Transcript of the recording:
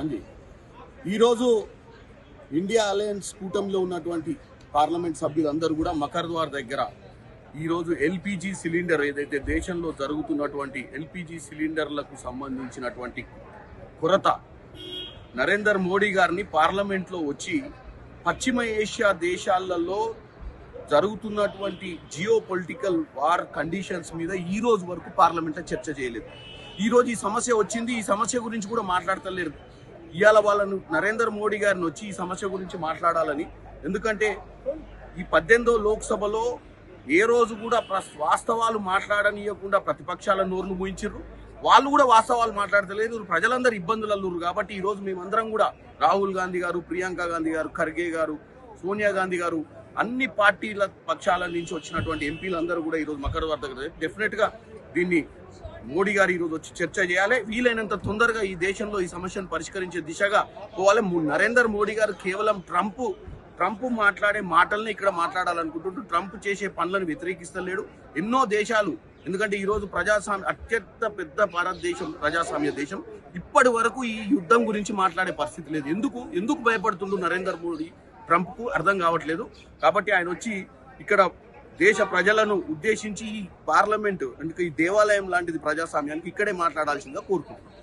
అంది ఈరోజు India alliance కూటమిలో ఉన్నటువంటి పార్లమెంట్ సభ్యులందరూ కూడా మకర్ద్వార్ దగ్గర ఈరోజు ఎల్పిజి సిలిండర్ ఏదైతే దేశంలో జరుగుతున్నటువంటి ఎల్పిజి సిలిండర్లకు సంబంధించినటువంటి కొరత నరేంద్ర మోడీ గారిని పార్లమెంట్లో వచ్చి పశ్చిమ ఏషియా దేశాలలో జరుగుతున్నటువంటి జియో పొలిటికల్ వార్ కండిషన్స్ మీద ఈ రోజు వరకు పార్లమెంట్లో చర్చ చేయలేదు. ఈ రోజు ఈ సమస్య వచ్చింది, ఈ సమస్య గురించి కూడా మాట్లాడతలేరు. ఇవాళ వాళ్ళను నరేంద్ర మోడీ గారిని వచ్చి ఈ సమస్య గురించి మాట్లాడాలని, ఎందుకంటే ఈ 18వ లోక్సభలో ఏ రోజు కూడా వాస్తవాలు మాట్లాడనీయకుండా ప్రతిపక్షాల నోర్లు మూయించారు. వాళ్ళు కూడా వాస్తవాలు మాట్లాడతలేదు. ప్రజలందరూ ఇబ్బందులు అల్లురు. కాబట్టి ఈ రోజు మేమందరం కూడా రాహుల్ గాంధీ గారు, ప్రియాంక గాంధీ గారు, ఖర్గే గారు, సోనియా గాంధీ గారు, అన్ని పార్టీల పక్షాల నుంచి వచ్చినటువంటి ఎంపీలందరూ కూడా ఈరోజు మకర్ద్వార్ దగ్గర డెఫినెట్ గా దీన్ని మోడీ గారు ఈరోజు వచ్చి చర్చ చేయాలి. వీలైనంత తొందరగా ఈ దేశంలో ఈ సమస్యను పరిష్కరించే దిశగా పోవాలి. నరేంద్ర మోడీ గారు కేవలం ట్రంప్ మాట్లాడే మాటల్ని ఇక్కడ మాట్లాడాలనుకుంటుంటూ ట్రంప్ చేసే పనులను వ్యతిరేకిస్తలేడు. ఎన్నో దేశాలు, ఎందుకంటే ఈరోజు ప్రజాస్వామ్య అత్యంత పెద్ద భారతదేశం, ప్రజాస్వామ్య దేశం, ఇప్పటి వరకు ఈ యుద్ధం గురించి మాట్లాడే పరిస్థితి లేదు. ఎందుకు భయపడుతుండు నరేంద్ర మోడీ ట్రంప్కు అర్థం కావట్లేదు. కాబట్టి ఆయన వచ్చి ఇక్కడ దేశ ప్రజలను ఉద్దేశించి ఈ పార్లమెంటు అంటే ఈ దేవాలయం లాంటిది ప్రజాస్వామ్యానికి ఇక్కడే మాట్లాడాల్సిందిగా కోరుకుంటున్నాం.